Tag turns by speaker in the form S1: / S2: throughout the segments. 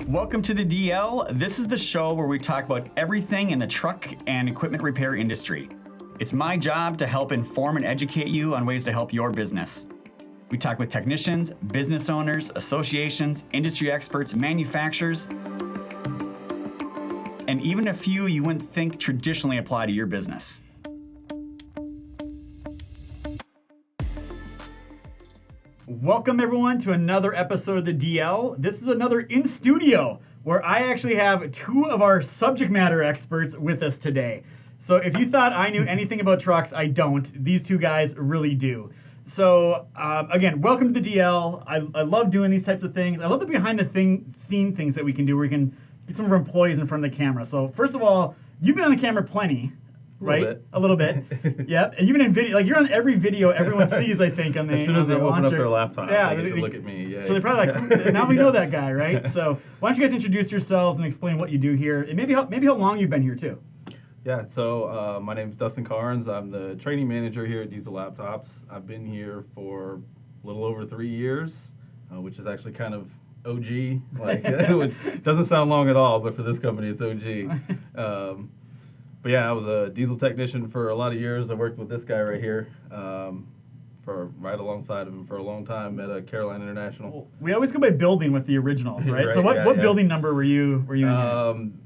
S1: Welcome to the DL. This is the show where we talk about everything in the truck and equipment repair industry. It's my job to help inform and educate you on ways to help your business. We talk with technicians, business owners, associations, industry experts, manufacturers, and even a few you wouldn't think traditionally apply to your business. Welcome everyone to another episode of the DL. This is another in studio where I actually have two of our subject matter experts with us today. So if you thought I knew anything about trucks, I don't. These two guys really do. So again, welcome to the DL. I love doing these types of things. I love the behind the scene things that we can do where we can get some of our employees in front of the camera. So first of all, you've been on the camera plenty. Right? A little bit. Yep. And you've been in video, like you're on every video everyone sees, I think, on the
S2: as soon as they open up their laptop,
S1: yeah,
S2: they get to look at me. Yay.
S1: So they're probably like, now we know that guy, right? So why don't you guys introduce yourselves and explain what you do here, and maybe how long you've been here too.
S2: Yeah. So my name is Dustin Carnes. I'm the training manager here at Diesel Laptops. I've been here for a little over 3 years, which is actually kind of OG, like which doesn't sound long at all, but for this company, it's OG. But yeah, I was a diesel technician for a lot of years. I worked with this guy right here for right alongside of him for a long time at Carolina International.
S1: We always go by building with the originals, right?
S2: Right,
S1: so what
S2: yeah.
S1: building number were you in here?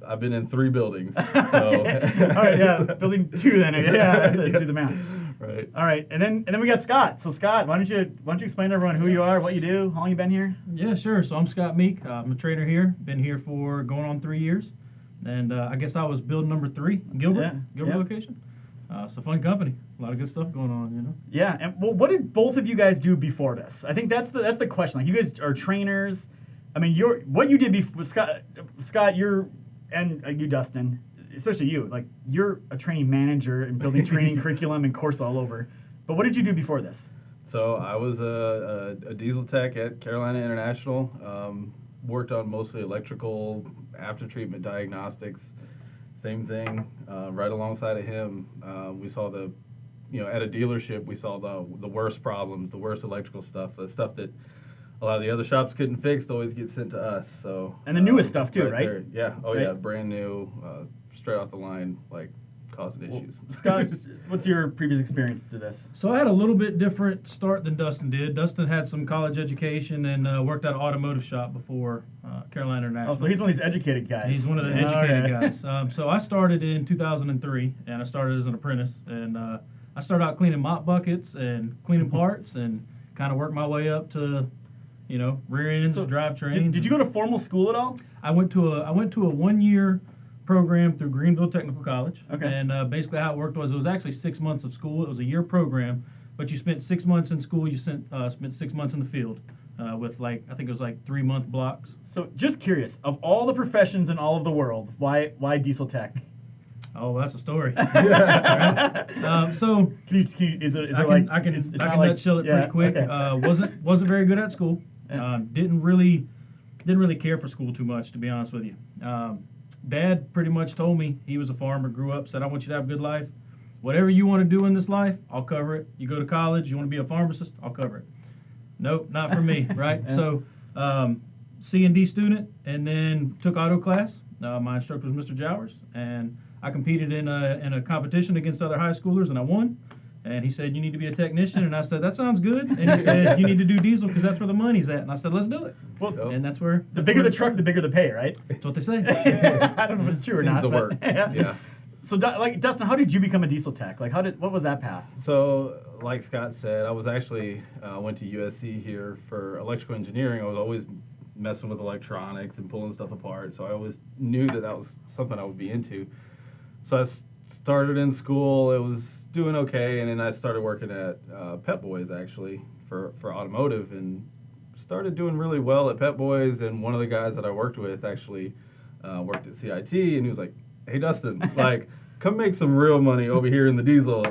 S2: I've been in 3 buildings. So.
S1: All right, yeah, building 2 then. Yeah, I have to do the math.
S2: Right.
S1: All right, and then we got Scott. So Scott, why don't you explain to everyone who you are, what you do, how long you been here?
S3: Yeah, sure. So I'm Scott Meek. I'm a trainer here. Been here for going on 3 years. And I guess I was build number 3 in Gilbert location. So fun company, a lot of good stuff going on, you know.
S1: Yeah, and well, what did both of you guys do before this? I think that's the question. Like, you guys are trainers. I mean, what you did before, Scott, you Dustin, especially you. Like, you're a training manager and building training curriculum and course all over. But what did you do before this?
S2: So I was a diesel tech at Carolina International. Worked on mostly electrical, aftertreatment, diagnostics, same thing. Right alongside of him, we saw at a dealership, we saw the worst problems, the worst electrical stuff, the stuff that a lot of the other shops couldn't fix always gets sent to us. So
S1: and the newest stuff too, right?
S2: There, yeah. Oh right? Yeah, brand new, straight off the line, like causing issues.
S1: Scott, what's your previous experience to this?
S3: So I had a little bit different start than Dustin did. Dustin had some college education and worked at an automotive shop before Carolina International.
S1: Oh, so he's one of these educated guys.
S3: He's one of the educated guys. So I started in 2003, and I started as an apprentice. And I started out cleaning mop buckets and cleaning parts and kind of worked my way up to, rear ends, drivetrains.
S1: Did you go to formal school at all?
S3: I went to a 1-year program through Greenville Technical College. Okay. And basically how it worked was it was actually 6 months of school. It was a year program, but you spent 6 months in school. You spent 6 months in the field with I think it was 3-month blocks.
S1: So just curious, of all the professions in all of the world, why diesel tech?
S3: Oh, that's a story.
S1: So
S3: I can nutshell it pretty quick. Okay. Wasn't very good at school. Didn't really care for school too much, to be honest with you. Dad pretty much told me, he was a farmer, grew up, said, I want you to have a good life. Whatever you want to do in this life, I'll cover it. You go to college, you want to be a pharmacist, I'll cover it. Nope, not for me, right? Yeah. So C&D student, and then took auto class. My instructor was Mr. Jowers, and I competed in a competition against other high schoolers, and I won. And he said, you need to be a technician. And I said, that sounds good. And he said, you need to do diesel because that's where the money's at. And I said, let's do it. Well, and that's where...
S1: The bigger the truck, the bigger the pay, right?
S3: That's what they say.
S1: I don't know if it's true or not.
S2: Seems to work. Yeah.
S1: So, Dustin, how did you become a diesel tech? What was that path?
S2: So, like Scott said, I was actually, went to USC here for electrical engineering. I was always messing with electronics and pulling stuff apart. So I always knew that was something I would be into. So I started in school. It was doing okay, and then I started working at Pep Boys actually for automotive, and started doing really well at Pep Boys. And one of the guys that I worked with actually worked at CIT, and he was like, "Hey Dustin, come make some real money over here in the diesel." And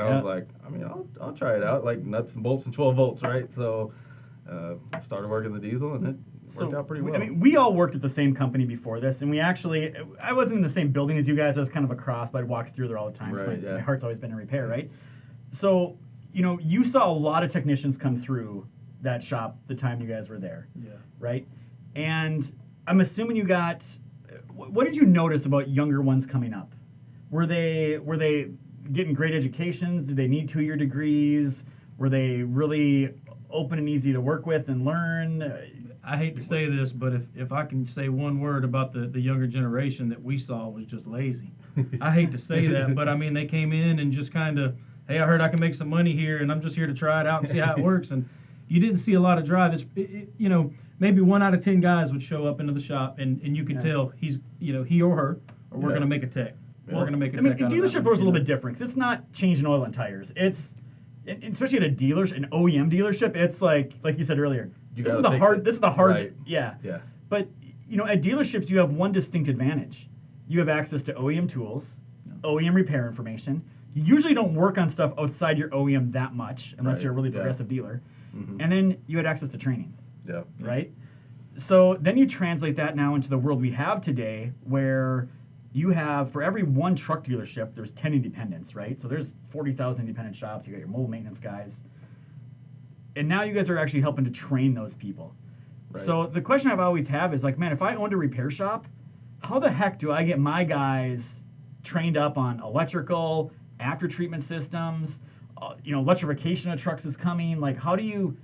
S2: I was like, I mean, I'll try it out, nuts and bolts and 12 volts, right? So I started working the diesel, and it worked out pretty well.
S1: I mean, we all worked at the same company before this, and I wasn't in the same building as you guys. I was kind of across, but I'd walk through there all the time.
S2: Right,
S1: so my heart's always been in repair, right? So, you saw a lot of technicians come through that shop the time you guys were there.
S3: Yeah.
S1: Right? And I'm assuming you got. What did you notice about younger ones coming up? Were they getting great educations? Did they need 2-year degrees? Were they really open and easy to work with and learn?
S3: I hate to say this, but if I can say one word about the younger generation that we saw was just lazy. I hate to say that, but I mean, they came in and just kind of, hey, I heard I can make some money here, and I'm just here to try it out and see how it works. And you didn't see a lot of drive. Maybe 1 out of 10 guys would show up into the shop, and you could tell he or her, or we're going to make a tech. We're going to make a tech.
S1: The dealership was a little bit different. It's not changing oil and tires. It's, especially at an OEM dealership, it's like you said earlier. This is the hard.
S2: Right.
S1: Yeah. But at dealerships, you have one distinct advantage. You have access to OEM tools, OEM repair information. You usually don't work on stuff outside your OEM that much, unless you're a really progressive dealer. Mm-hmm. And then you had access to training.
S2: Yeah.
S1: Right? So then you translate that now into the world we have today, where you have, for every one truck dealership, there's 10 independents, right? So there's 40,000 independent shops. You got your mobile maintenance guys. And now you guys are actually helping to train those people. Right. So the question I've always have is like, man, if I owned a repair shop, how the heck do I get my guys trained up on electrical, after treatment systems? Electrification of trucks is coming. Like, how do you?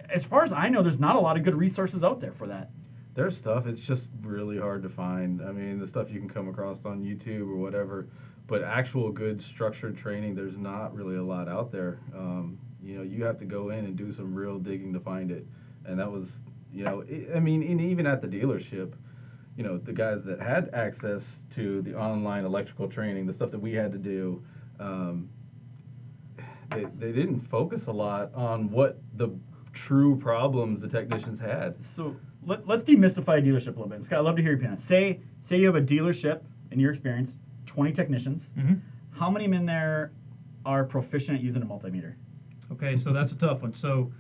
S1: As far as I know, there's not a lot of good resources out there for that.
S2: There's stuff. It's just really hard to find. I mean, the stuff you can come across on YouTube or whatever, but actual good structured training, there's not really a lot out there. You have to go in and do some real digging to find it. And that was, and even at the dealership, the guys that had access to the online electrical training, the stuff that we had to do, they didn't focus a lot on what the true problems the technicians had.
S1: So let's demystify a dealership a little bit. Scott, I'd love to hear your opinion. Say you have a dealership, in your experience, 20 technicians. Mm-hmm. How many in there are proficient at using a multimeter?
S3: Okay, so that's a tough one. So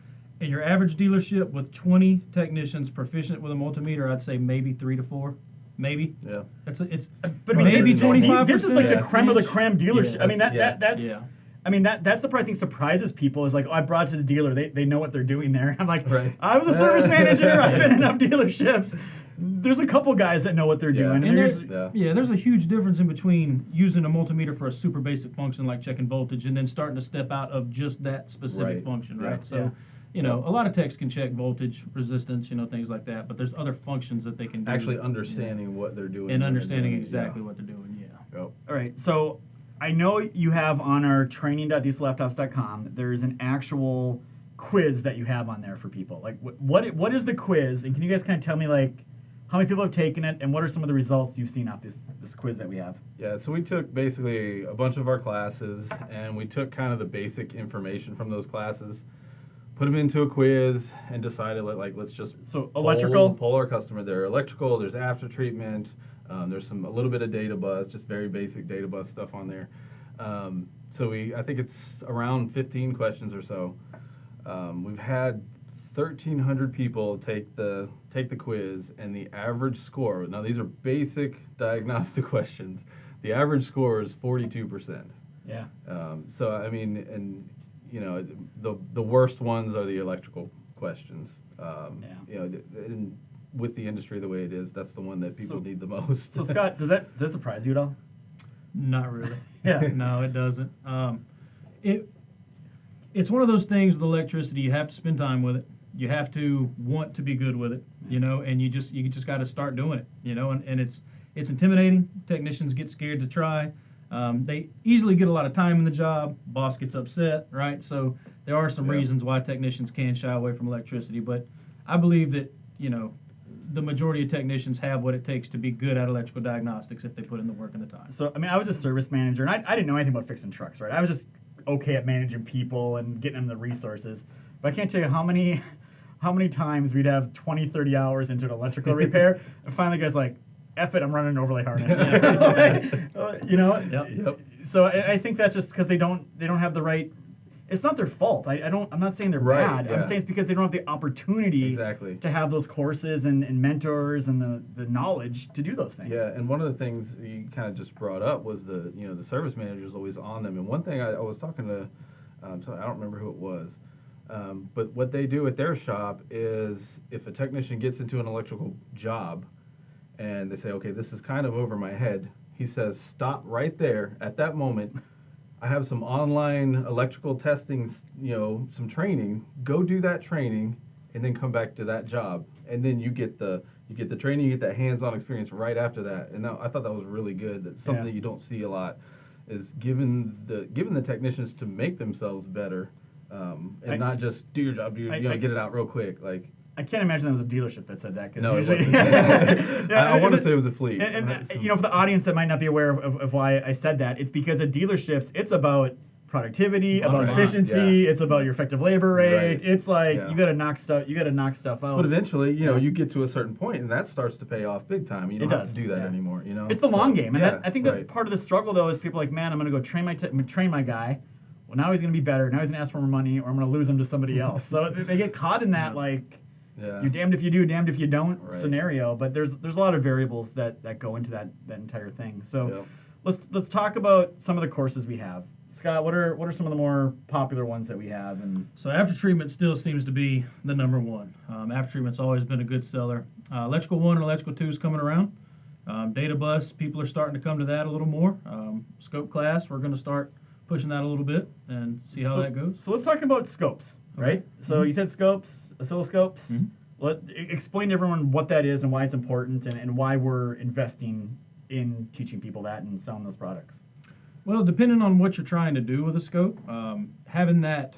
S3: in your average dealership with 20 technicians proficient with a multimeter, I'd say maybe 3 to 4. Maybe.
S2: Yeah.
S3: But maybe 25%.
S1: This is like the creme of the creme dealership.
S3: Yeah,
S1: I mean, that's the part I think surprises people is like, oh, I brought it to the dealer. They know what they're doing there. I'm like,
S2: right.
S1: I was a service manager. I've been in enough dealerships. There's a couple guys that know what they're doing.
S3: And there's a huge difference in between using a multimeter for a super basic function like checking voltage and then starting to step out of just that specific function, right?
S2: Yeah.
S3: So, a lot of techs can check voltage, resistance, things like that, but there's other functions that they can do.
S2: Actually understanding what they're doing.
S3: And understanding exactly what they're doing,
S2: Yep.
S1: All right, so I know you have on our training.diesellaptops.com, there's an actual quiz that you have on there for people. Like, what is the quiz? And can you guys kind of tell me, like, how many people have taken it, and what are some of the results you've seen off this quiz that we have?
S2: Yeah, so we took basically a bunch of our classes, and we took kind of the basic information from those classes, put them into a quiz, and decided, let's just poll our customer. There's electrical, there's after treatment, there's a little bit of data bus, just very basic data bus stuff on there. So I think it's around 15 questions or so. We've had 1,300 people take the quiz, and the average score, now these are basic diagnostic questions, the average score is 42%.
S1: Yeah.
S2: So, I mean, and, the worst ones are the electrical questions. And with the industry the way it is, that's the one that people need the most.
S1: So, Scott, does that surprise you at all?
S3: Not really.
S1: Yeah.
S3: No, it doesn't. It's one of those things with electricity. You have to spend time with it. You have to want to be good with it, and you just got to start doing it, and it's intimidating. Technicians get scared to try. They easily get a lot of time in the job. Boss gets upset, right? So there are some reasons why technicians can shy away from electricity, but I believe that, the majority of technicians have what it takes to be good at electrical diagnostics if they put in the work and the time.
S1: So, I mean, I was a service manager, and I didn't know anything about fixing trucks, right? I was just okay at managing people and getting them the resources. But I can't tell you how many times we'd have 20, 30 hours into an electrical repair, and finally the guy's like, F it, I'm running an overlay harness.
S3: Yep.
S1: So I think that's just because they don't have the right. It's not their fault. I'm not saying they're bad.
S2: Yeah.
S1: I'm saying it's because they don't have the opportunity to have those courses and mentors and the knowledge to do those things.
S2: Yeah, and one of the things you kind of just brought up was the service manager is always on them. And one thing I was talking to, so I don't remember who it was, But what they do at their shop is if a technician gets into an electrical job and they say, okay, this is kind of over my head, he says, stop right there at that moment. I have some online electrical testing, some training. Go do that training and then come back to that job. And then you get the training, you get that hands-on experience right after that. And I thought that was really good. That's something that you don't see a lot, is given the technicians to make themselves better, and not just do your job, get it out real quick. Like,
S1: I can't imagine that was a dealership that said that.
S2: No, usually, it wasn't. I want to say it was a fleet.
S1: And for the audience that might not be aware of why I said that, it's because at dealerships, it's about productivity, about efficiency. It's about your effective labor rate. Right. It's like you got to knock stuff out.
S2: But eventually, you get to a certain point, and that starts to pay off big time. You don't have to do that anymore.
S1: It's the long game, and I think that's part of the struggle. Though, is people are like, man, I'm going to go train my guy. Well, now he's going to be better. Now he's going to ask for more money, or I'm going to lose him to somebody else. So they get caught in that you're damned if you do, damned if you don't scenario. But there's a lot of variables that go into that entire thing. So let's talk about some of the courses we have. Scott, what are some of the more popular ones that we have? And
S3: so Aftertreatment still seems to be the number one. Aftertreatment's always been a good seller. Electrical 1 and Electrical 2 is coming around. Data bus, people are starting to come to that a little more. Scope class, we're going to start pushing that a little bit and see how that goes.
S1: So let's talk about scopes, right? Okay. So you said scopes, oscilloscopes. Explain to everyone what that is and why it's important and why we're investing in teaching people that and selling those products.
S3: Well, depending on what you're trying to do with a scope, having that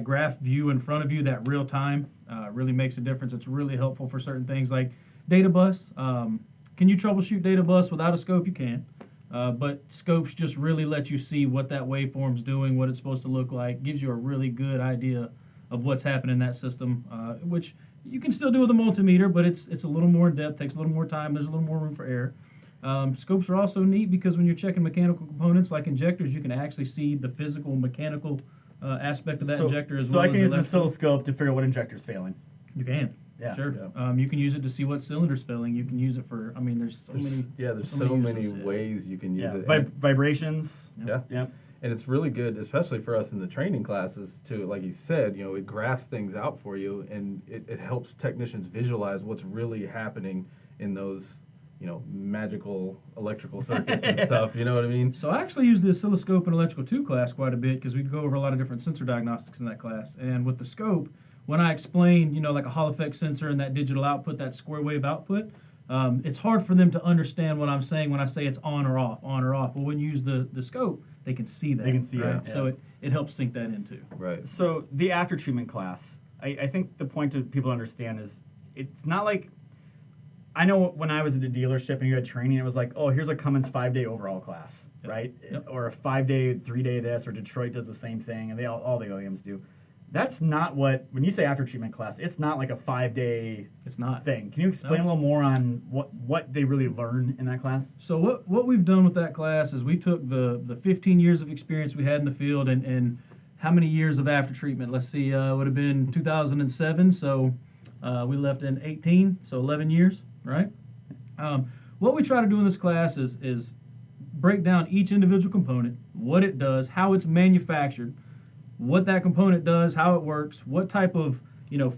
S3: graph view in front of you, that real time, really makes a difference. It's really helpful for certain things like data bus. Can you troubleshoot data bus without a scope? You can. But scopes just really let you see what that waveform's doing, what it's supposed to look like, gives you a really good idea of what's happening in that system, which you can still do with a multimeter, but it's a little more in depth, takes a little more time, there's a little more room for error. Scopes are also neat because when you're checking mechanical components like injectors, you can actually see the physical mechanical aspect of that injector as well.
S1: So I can use an oscilloscope to figure out what injector's failing.
S3: You can. Yeah. Sure. Yeah. You can use it to see what cylinder's failing. You can use it for, there's so many
S2: ways you can use it.
S1: Vibrations.
S2: Yeah. And it's really good, especially for us in the training classes, to, like you said, it graphs things out for you, and it helps technicians visualize what's really happening in those, magical electrical circuits and stuff, you know what I mean?
S3: So I actually use the oscilloscope in Electrical 2 class quite a bit because we go over a lot of different sensor diagnostics in that class. And with the scope, when I explain, like a Hall effect sensor and that digital output, that square wave output, it's hard for them to understand what I'm saying when I say it's on or off. Well, when you use the scope, they can see that.
S1: They can see it.
S3: Yeah. So it helps sync that in too.
S2: Right.
S1: So the after-treatment class, I think the point to people understand is it's not like, I know when I was at a dealership and you had training, it was like, oh, here's a Cummins 5-day overall class, right? Yep. Or a 5-day, 3-day this, or Detroit does the same thing, and all the OEMs do. That's not when you say after-treatment class, it's not like a 5-day thing. Can you explain a little more on what they really learn in that class?
S3: So what we've done with that class is we took the 15 years of experience we had in the field and how many years of after-treatment? Let's see, would have been 2007, so we left in 18, so 11 years, right? What we try to do in this class is break down each individual component, what it does, how it's manufactured, what that component does, how it works, what type of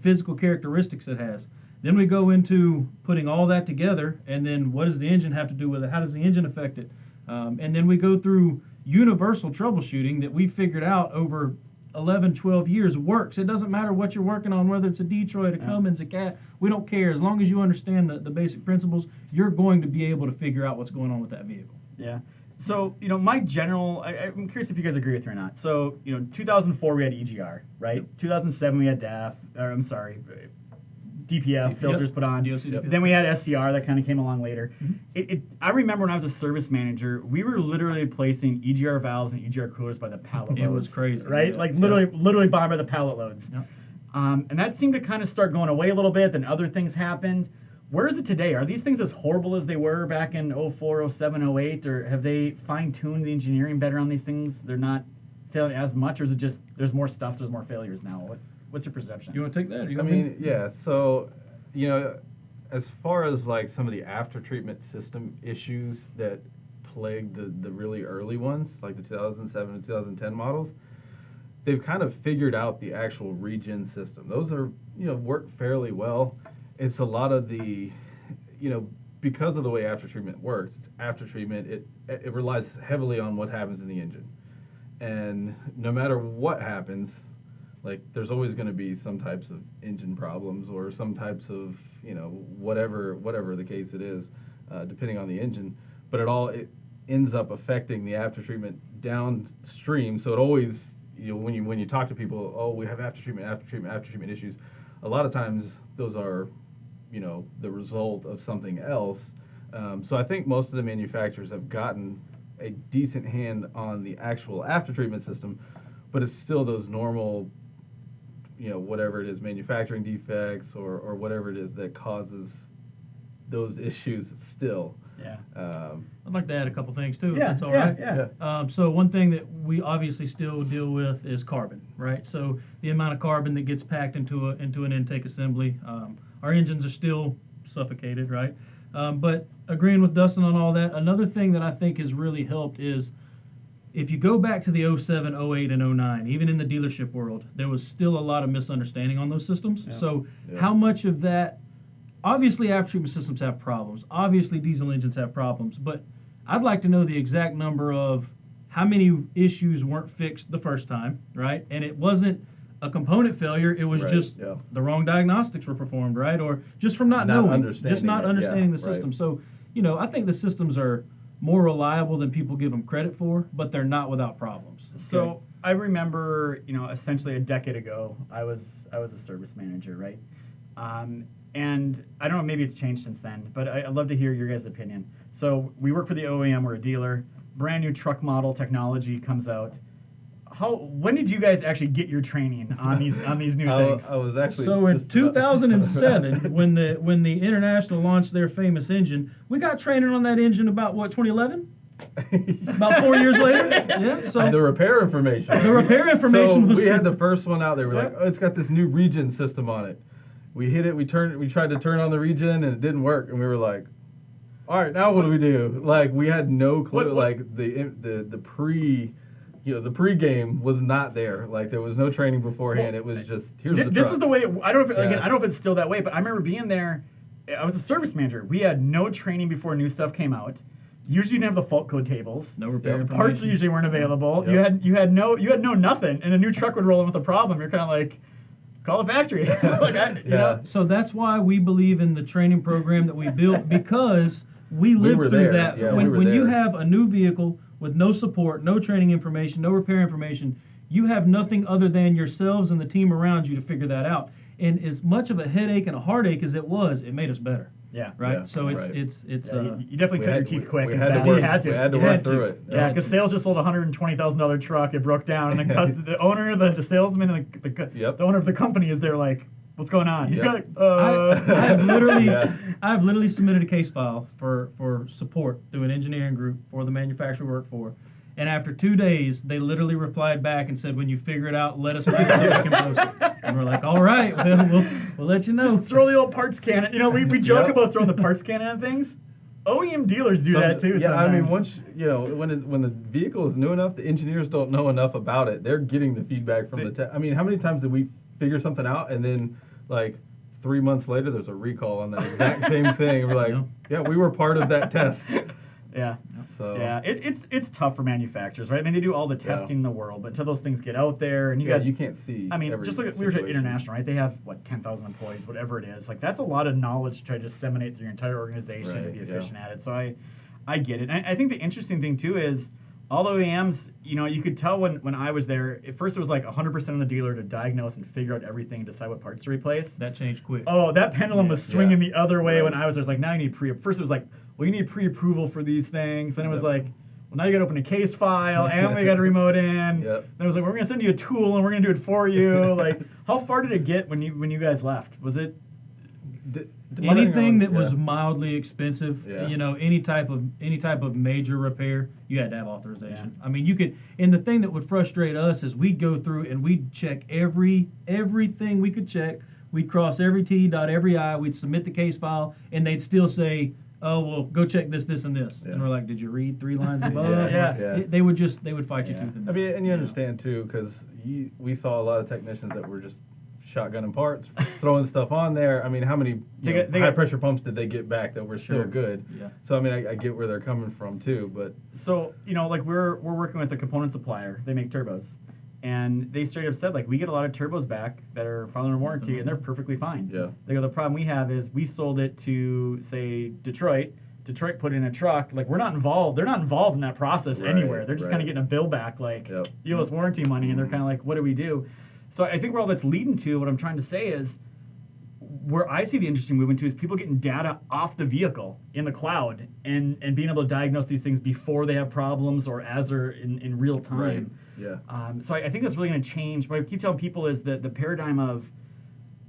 S3: physical characteristics it has. Then we go into putting all that together, and then what does the engine have to do with it? How does the engine affect it? And then we go through universal troubleshooting that we figured out over 11, 12 years works. It doesn't matter what you're working on, whether it's a Detroit, a Cummins, a Cat. We don't care. As long as you understand the basic principles, you're going to be able to figure out what's going on with that vehicle.
S1: Yeah. So, my general, I'm curious if you guys agree with me or not. So, 2004 we had EGR, right? Yep. 2007 we had DPF filters put on. Then we had SCR that kind of came along later. Mm-hmm. I remember when I was a service manager, we were literally placing EGR valves and EGR coolers by the pallet loads.
S3: It was crazy.
S1: Right? Like literally bought by the pallet loads. Yep. And that seemed to kind of start going away a little bit. Then other things happened. Where is it today? Are these things as horrible as they were back in 04, 07, 08? Or have they fine-tuned the engineering better on these things? They're not failing as much? Or is it just there's more stuff, there's more failures now? What's your perception?
S3: You want to take that?
S2: So, as far as like some of the after-treatment system issues that plagued the really early ones, like the 2007 and 2010 models, they've kind of figured out the actual regen system. Those are, work fairly well. It's a lot of the, because of the way aftertreatment works, it relies heavily on what happens in the engine. And no matter what happens, like there's always going to be some types of engine problems or some types of, whatever the case it is, depending on the engine. But it ends up affecting the aftertreatment downstream. So it always, when you talk to people, oh, we have aftertreatment issues, a lot of times those are, the result of something else. So I think most of the manufacturers have gotten a decent hand on the actual aftertreatment system, but it's still those normal, whatever it is, manufacturing defects or whatever it is that causes those issues still.
S1: Yeah.
S3: I'd like to add a couple things too, if
S1: Yeah,
S3: that's all
S1: yeah,
S3: right.
S1: yeah.
S3: So one thing that we obviously still deal with is carbon, right? So the amount of carbon that gets packed into an intake assembly. Our engines are still suffocated, right? But agreeing with Dustin on all that, another thing that I think has really helped is if you go back to the 07, 08, and 09, even in the dealership world, there was still a lot of misunderstanding on those systems.
S1: Yeah.
S3: So how much of that, obviously aftertreatment systems have problems, obviously diesel engines have problems, but I'd like to know the exact number of how many issues weren't fixed the first time, right? And it wasn't a component failure, it was just the wrong diagnostics were performed, right? Or just from not knowing, just not understanding the system. Right. So, I think the systems are more reliable than people give them credit for, but they're not without problems.
S1: So I remember, essentially a decade ago, I was a service manager, right? And I don't know, maybe it's changed since then, but I'd love to hear your guys' opinion. So we work for the OEM, we're a dealer, brand new truck model technology comes out. When did you guys actually get your training on these new things?
S2: I was actually
S3: in 2007 when the International launched their famous engine, we got training on that engine about 2011? About 4 years later? Yeah. So
S2: the repair information.
S3: The repair information
S2: so
S3: was.
S2: We had the first one out there. We're like, oh, it's got this new regen system on it. We hit it. We tried to turn on the regen and it didn't work. And we were like, all right, now what do we do? Like we had no clue. Like the pre-game was not there. Like there was no training beforehand. It was just here's the trucks.
S1: This is the way. I don't know if it's still that way, but I remember being there. I was a service manager. We had no training before new stuff came out. Usually you didn't have the fault code tables.
S3: No repair information.
S1: Parts usually weren't available. Yep. You had no nothing, and a new truck would roll in with a problem. You're kind of like, call the factory.
S3: So that's why we believe in the training program that we built, because we lived through that.
S2: Yeah,
S3: when you have a new vehicle with no support, no training information, no repair information, you have nothing other than yourselves and the team around you to figure that out. And as much of a headache and a heartache as it was, it made us better.
S1: Yeah.
S3: Right.
S2: Yeah,
S3: so it's
S1: you definitely cut your teeth quick.
S2: We had to work through it.
S1: Yeah, because sales just sold a $120,000 truck. It broke down, and the owner, the salesman, and the owner of the company is there like, what's going on?
S2: Yep.
S1: You're like,
S3: I've literally submitted a case file for support through an engineering group for the manufacturer we work for. And after 2 days, they literally replied back and said, when you figure it out, let us know so we can post it. And we're like, all right, we'll let you know.
S1: Just throw the old parts cannon. We joke about throwing the parts cannon on things. OEM dealers do that too.
S2: Yeah,
S1: sometimes.
S2: I mean, once when the vehicle is new enough, the engineers don't know enough about it. They're getting the feedback from I mean, how many times did we figure something out and then like 3 months later there's a recall on that exact same thing? And we're like, yeah, we were part of that test.
S1: Yeah.
S2: So
S1: yeah, it's tough for manufacturers, right? I mean, they do all the testing in the world, but until those things get out there, and you can't see. I mean, just look at we were at International, right? They have 10,000 employees, whatever it is. Like that's a lot of knowledge to try to disseminate through your entire organization to be efficient at it. So I get it. And I think the interesting thing too is all the OEMs. You could tell when I was there. At first, it was like 100% on the dealer to diagnose and figure out everything, decide what parts to replace.
S3: That changed quick.
S1: Oh, that pendulum was swinging the other way when I was there. It's like now you need First, it was like, well, you need pre-approval for these things. Then it was like, well, now you got to open a case file, and we got to remote in. Then it was like, we're going to send you a tool, and we're going to do it for you. Like, how far did it get when you guys left? Was it
S3: anything that was mildly expensive? Any type of major repair, you had to have authorization. I mean, you could. And the thing that would frustrate us is we'd go through and we'd check everything we could check. We'd cross every T, dot every I. We'd submit the case file, and they'd still say, oh, well, go check this, this, and this. Yeah. And we're like, did you read 3 lines above? They would fight you tooth and nail.
S2: I mean, and you understand too, because we saw a lot of technicians that were just shotgunning parts, throwing stuff on there. I mean, how many high pressure pumps did they get back that were still good? Yeah. So I mean, I get where they're coming from too, but
S1: so like we're working with a component supplier. They make turbos, and they straight up said like we get a lot of turbos back that are finally under warranty, and they're perfectly fine.
S2: Yeah.
S1: They go, the problem we have is we sold it to say Detroit. Detroit put in a truck. Like we're not involved. They're not involved in that process anywhere. They're just kind of getting a bill back, like you owe us warranty money, and they're kind of like, what do we do? So I think where all that's leading to, what I'm trying to say is, where I see the interesting movement to is people getting data off the vehicle in the cloud and being able to diagnose these things before they have problems or as they're in real time.
S2: Right. Yeah.
S1: So I think that's really going to change. What I keep telling people is that the paradigm of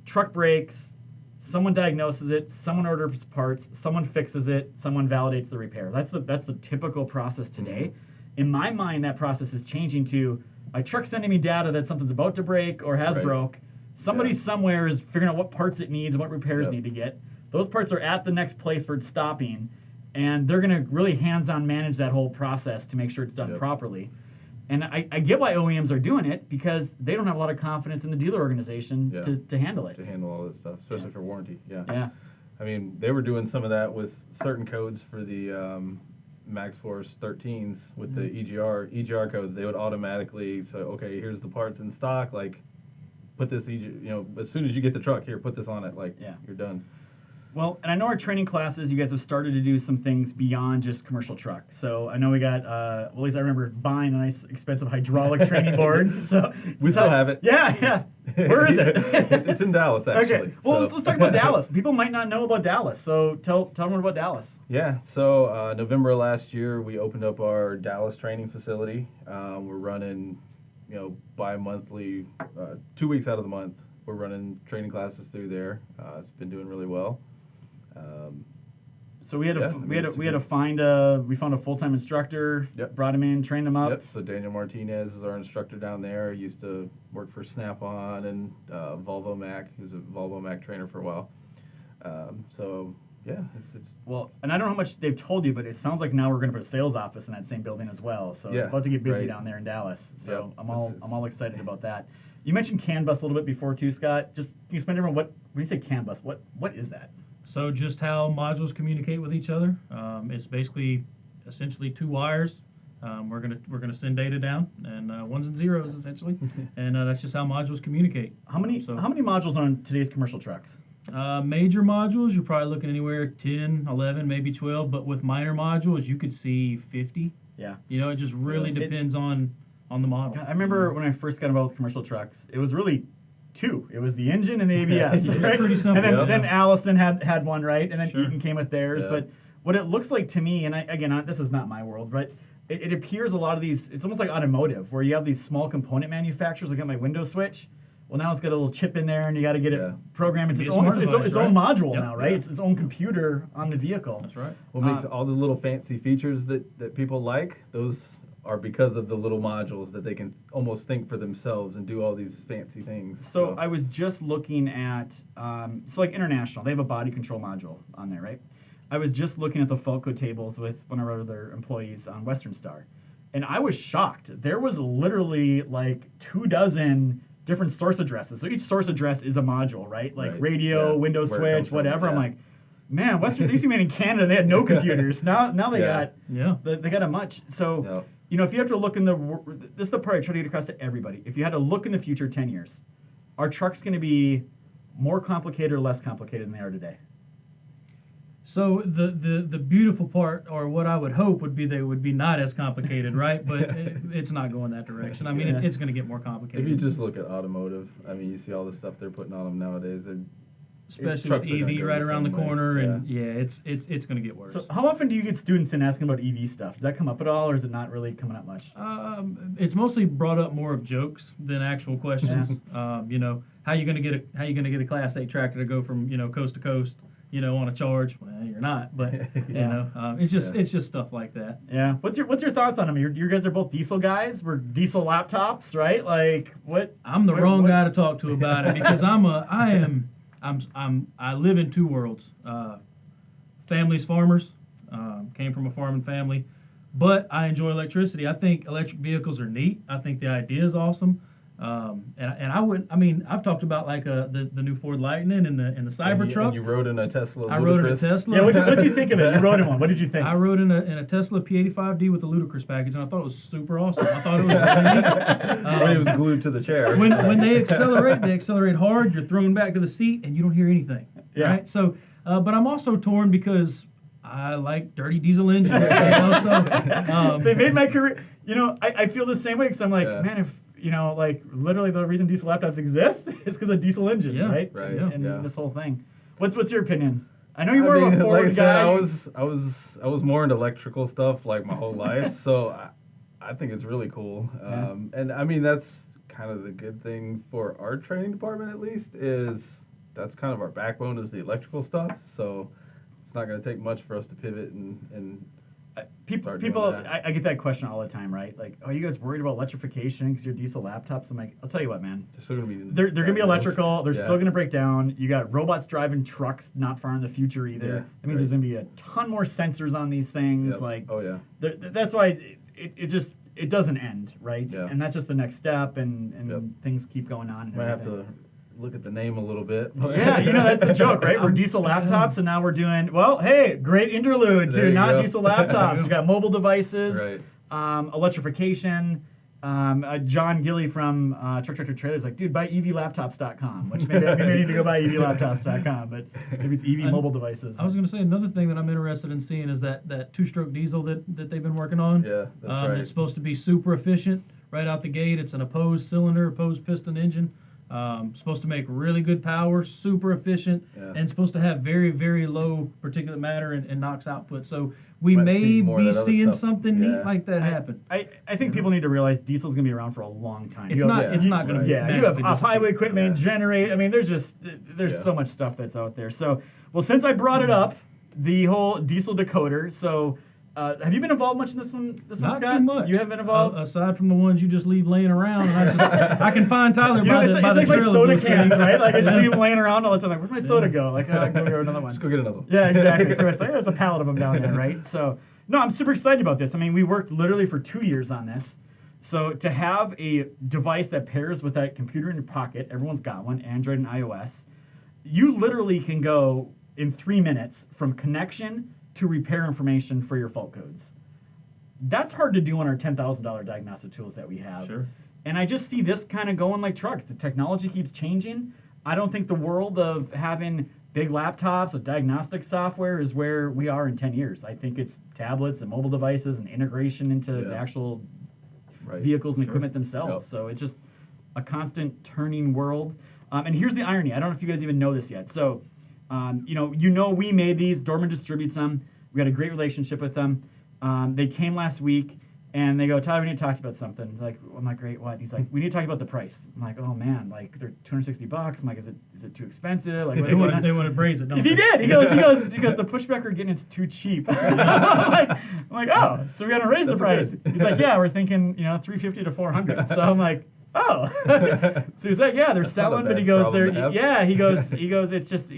S1: truck breaks, someone diagnoses it, someone orders parts, someone fixes it, someone validates the repair. That's the typical process today. In my mind, that process is changing to my truck's sending me data that something's about to break or has broke. Somebody somewhere is figuring out what parts it needs and what repairs need to get. Those parts are at the next place where it's stopping, and they're going to really hands-on manage that whole process to make sure it's done properly. And I get why OEMs are doing it, because they don't have a lot of confidence in the dealer organization to handle it.
S2: To handle all this stuff, especially for warranty.
S1: Yeah.
S2: I mean, they were doing some of that with certain codes for the MaxForce 13s with the EGR codes. They would automatically say, okay, here's the parts in stock, like put this as soon as you get the truck, here, put this on it, like you're done.
S1: Well, and I know our training classes, you guys have started to do some things beyond just commercial truck. So I know we got, at least I remember buying a nice expensive hydraulic training board. So
S2: we still have it.
S1: Yeah. Where is it?
S2: It's in Dallas, actually.
S1: Okay. Well, let's talk about Dallas. People might not know about Dallas, so tell them about Dallas.
S2: Yeah. So November of last year, we opened up our Dallas training facility. We're running, bi-monthly, 2 weeks out of the month. We're running training classes through there. It's been doing really well.
S1: So we found a full-time instructor, brought him in, trained him up.
S2: Yep. So Daniel Martinez is our instructor down there. He used to work for Snap-on and Volvo Mac. He was a Volvo Mac trainer for a while. It's
S1: well, and I don't know how much they've told you, but it sounds like now we're going to put a sales office in that same building as well. So it's about to get busy down there in Dallas. So I'm all excited about that. You mentioned CAN bus a little bit before too, Scott. Just can you explain to everyone when you say CAN bus, what is that?
S3: So just how modules communicate with each other. It's basically essentially 2 wires. We're gonna send data down, and ones and zeros essentially, and that's just how modules communicate.
S1: How many modules are on today's commercial trucks?
S3: Major modules, you're probably looking anywhere 10, 11, maybe 12. But with minor modules, you could see 50.
S1: Yeah.
S3: It just really depends on the model.
S1: I remember when I first got involved with commercial trucks, it was really 2. It was the engine and the ABS.
S3: It was pretty simple.
S1: And then Allison had one, right? And then Eaton came with theirs. Yeah. But what it looks like to me, and this is not my world, but it appears a lot of these, it's almost like automotive, where you have these small component manufacturers. Like at my window switch. Well, now it's got a little chip in there, and you got to get it programmed into its own module now, right? It's its own computer on the vehicle.
S3: That's right.
S2: What makes all the little fancy features that people like, those are because of the little modules that they can almost think for themselves and do all these fancy things.
S1: So I was just looking at, like International, they have a body control module on there, right? I was just looking at the Falco tables with one of our other employees on Western Star, and I was shocked. There was literally like 24 different source addresses. So each source address is a module, right? Like radio, window switch, whatever. I'm like, man, Western, they used to be made in Canada. They had no computers. Now they got a much. So if you have to look this is the part I try to get across to everybody. If you had to look in the future 10 years, are trucks going to be more complicated or less complicated than they are today?
S3: So the beautiful part, or what I would hope, would be they would be not as complicated, right? But it's not going that direction. I mean, it's going to get more complicated.
S2: If you just look at automotive, I mean, you see all the stuff they're putting on them nowadays.
S3: Especially with EV right around the corner, and it's going to get worse.
S1: So how often do you get students in asking about EV stuff? Does that come up at all, or is it not really coming up much?
S3: It's mostly brought up more of jokes than actual questions. How you going to get a Class 8 tractor to go from coast to coast? On a charge. Well, you're not, but it's just stuff like that.
S1: Yeah. What's your thoughts on them? You guys are both diesel guys. We're diesel laptops, right? Like what?
S3: I'm the wrong guy to talk to about it because I live in 2 worlds. family's farmers, came from a farming family, but I enjoy electricity. I think electric vehicles are neat. I think the idea is awesome. I've talked about like the new Ford Lightning and the Cybertruck.
S2: And you rode in a Tesla.
S3: I rode in a Tesla.
S1: Yeah, what did you think of it? You rode in one. What did you think?
S3: I rode in a Tesla P85D with the Ludicrous package, and I thought it was super awesome. I thought it was really neat.
S2: When it was glued to the chair.
S3: When they accelerate hard. You're thrown back to the seat, and you don't hear anything.
S1: Yeah.
S3: Right. So, but I'm also torn because I like dirty diesel engines. So,
S1: they made my career. I feel the same way because I'm like, man, if like literally the reason diesel laptops exist is because of diesel engines, right?
S2: Right.
S3: Yeah.
S1: And this whole thing. What's your opinion? I know you're more of a Ford guy.
S2: I was more into electrical stuff like my whole life, so I think it's really cool. And I mean that's kind of the good thing for our training department at least is that's kind of our backbone is the electrical stuff. So it's not going to take much for us to pivot and
S1: people. I get that question all the time, right? Like, are you guys worried about electrification because you're diesel laptops? I'm like, I'll tell you what, man.
S2: They're still going to be.
S1: They're going to be electrical. They're still going to break down. You got robots driving trucks not far in the future either.
S2: Yeah,
S1: that means there's going to be a ton more sensors on these things.
S2: Yep.
S1: Like,
S2: oh yeah.
S1: That's why it doesn't end, right?
S2: Yeah.
S1: And that's just the next step, and things keep going on. And
S2: might have to look at the name a little bit.
S1: Yeah, that's the joke, right? We're diesel laptops, and now we're doing, hey, great interlude to not diesel laptops. We got mobile devices, electrification. John Gilly from Truck Tractor Trailers like, dude, buy evlaptops.com, which maybe I need to go buy evlaptops.com, but maybe it's EV mobile devices.
S3: I was going to say another thing that I'm interested in seeing is that two-stroke diesel that they've been working on.
S2: Yeah, that's right.
S3: It's supposed to be super efficient right out the gate. It's an opposed piston engine. Supposed to make really good power, super efficient, and supposed to have very, very low particulate matter and NOx output. So we may be seeing something neat like that happen.
S1: I think people need to realize diesel's going to be around for a long time.
S3: It's not going to be.
S1: Yeah, you have off-highway equipment, generate. I mean, there's so much stuff that's out there. So, since I brought it up, the whole diesel decoder, so... have you been involved much in this one,
S3: Not
S1: Scott?
S3: too much.
S1: You haven't been involved?
S3: Aside from the ones you just leave laying around, and I can find Tyler by the
S1: it's like my soda cans, right? Like I just leave them laying around all the time. Like, where'd my soda go? Like, I can go grab another one.
S2: Just go get another one.
S1: Yeah, exactly. Like, there's a pallet of them down there, right? So, no, I'm super excited about this. I mean, we worked literally for 2 years on this. So to have a device that pairs with that computer in your pocket, everyone's got one, Android and iOS, you literally can go in 3 minutes from connection to repair information for your fault codes. That's hard to do on our $10,000 diagnostic tools that we have.
S3: Sure.
S1: And I just see this kind of going like trucks. The technology keeps changing. I don't think the world of having big laptops with diagnostic software is where we are in 10 years. I think it's tablets and mobile devices and integration into the actual vehicles and equipment themselves. Yep. So it's just a constant turning world. And here's the irony. I don't know if you guys even know this yet. So, we made these. Dorman distributes them. We got a great relationship with them. They came last week, and they go, Tyler, we need to talk about something. I'm like, great, what? He's like, we need to talk about the price. I'm like, oh man, like they're $260. I'm like, is it too expensive? Like,
S3: they want to raise it, don't they?
S1: He did. He goes, the pushback we're getting is too cheap. I'm like, oh, so we got to raise the price. He's like, yeah, we're thinking, $350 to $400. So I'm like, oh. So he's like, yeah, they're selling, but he goes,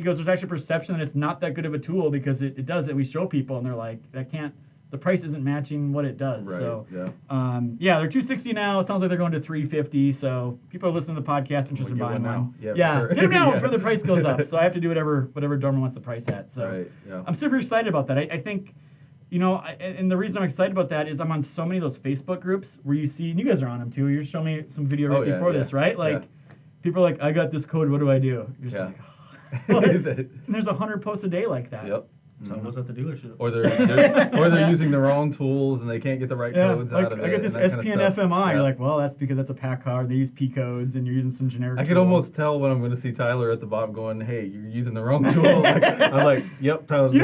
S1: there's actually perception that it's not that good of a tool because it does it. We show people, and they're like, the price isn't matching what it does.
S2: Right,
S1: so, they're $260 now. It sounds like they're going to $350. So people are listening to the podcast, interested in buying one.
S2: Yeah,
S1: get them now before the price goes up. So I have to do whatever Dorman wants the price at. So I'm super excited about that. I think, and the reason I'm excited about that is I'm on so many of those Facebook groups where you see, and you guys are on them too. You're showing me some video before this, right? Like, people are like, I got this code. What do I do? You're just and there's 100 posts a day like that.
S2: Yep.
S3: Someone's at the dealership.
S2: Or they're using the wrong tools and they can't get the right codes out of it.
S1: I get this SP and FMI. You're like, well, that's because that's a pack card. They use P codes, and you're using some generic.
S2: I can almost tell when I'm going to see Tyler at the bottom going, "Hey, you're using the wrong tool." I'm like, "Yep, Tyler's."
S1: You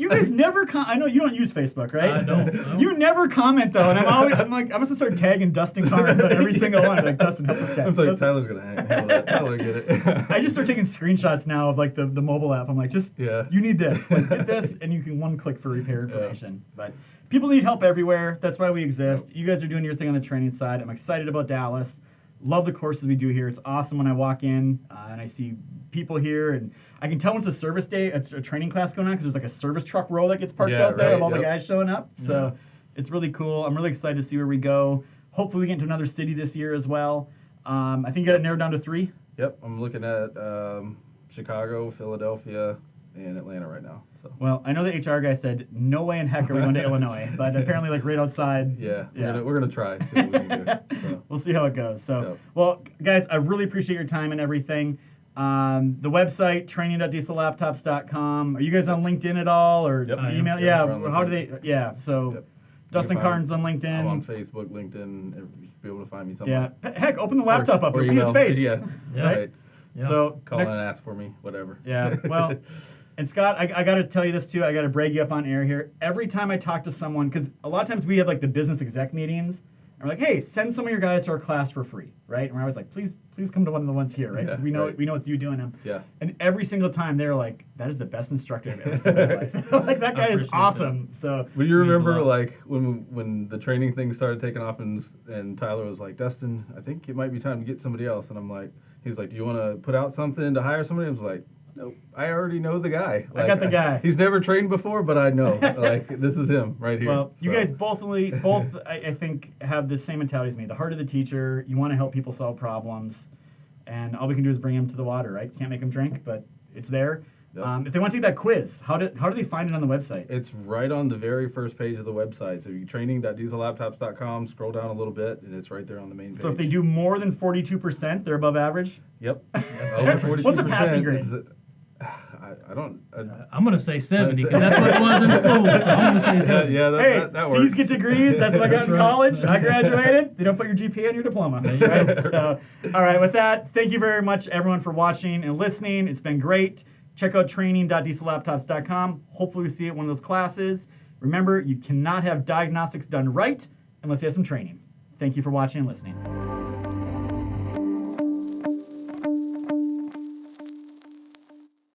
S1: guys never. I know you don't use Facebook, right?
S3: I don't.
S1: You never comment though, and I'm like, I'm gonna start tagging Dustin Carnes on every single one. Like, Dustin, help this guy.
S2: I'm like, Tyler's gonna handle that. Tyler, get it.
S1: I just start taking screenshots now of like the mobile app. I'm like, you need this. Like, get this, and you can one click for repair information. But people need help everywhere. That's why we exist. You guys are doing your thing on the training side. I'm excited about Dallas. Love the courses we do here. It's awesome when I walk in and I see people here, and I can tell when it's a service day, a training class going on, because there's like a service truck row that gets parked out there of all the guys showing up. So it's really cool. I'm really excited to see where we go. Hopefully we get into another city this year as well. I think you got it narrowed down to 3.
S2: Yep, I'm looking at Chicago, Philadelphia, and Atlanta right now. So.
S1: Well, I know the HR guy said, no way in heck are we going to Illinois, but apparently like right outside.
S2: Yeah. We're gonna try. See what we can do. So.
S1: We'll see how it goes. So, well, guys, I really appreciate your time and everything. The website, training.diesellaptops.com. Are you guys on LinkedIn at all, or email? Yeah. How do they? Yeah. So, Dustin Carnes on LinkedIn.
S2: I'm on Facebook, LinkedIn. You should be able to find me somewhere.
S1: Yeah. Heck, open the laptop up and see his face.
S2: Yeah.
S1: Right.
S3: Yeah.
S1: So
S2: call in and ask for me, whatever.
S1: Yeah. Well. And Scott, I got to tell you this too. I got to brag you up on air here. Every time I talk to someone, because a lot of times we have like the business exec meetings, and we're like, hey, send some of your guys to our class for free, right? And we're always like, please come to one of the ones here, right? Because we know it's you doing them.
S2: Yeah.
S1: And every single time they're like, that is the best instructor I've ever seen in my life. Like that guy is awesome. That. So.
S2: Well, you remember like when the training thing started taking off, and Tyler was like, Dustin, I think it might be time to get somebody else. And I'm like, he's like, do you want to put out something to hire somebody? I was like, nope, I already know the guy.
S1: Like, I got the guy.
S2: He's never trained before, but I know. Like, this is him right here.
S1: Well, you guys both I think, have the same mentality as me. The heart of the teacher. You want to help people solve problems. And all we can do is bring them to the water, right? Can't make them drink, but it's there. Yep. If they want to take that quiz, how do they find it on the website?
S2: It's right on the very first page of the website. So you training.diesellaptops.com, scroll down a little bit, and it's right there on the main page.
S1: So if they do more than 42%, they're above average?
S2: Yep.
S1: Over 42%. What's a passing grade?
S3: I'm going to say 70 because that's what it was in school. So I'm going to say 70.
S1: Yeah,
S2: that works.
S1: C's get degrees. That's what I got in college. I graduated. They don't put your GPA on your diploma. Right? So, all right, with that, thank you very much, everyone, for watching and listening. It's been great. Check out training.diesellaptops.com. Hopefully we see it in one of those classes. Remember, you cannot have diagnostics done right unless you have some training. Thank you for watching and listening.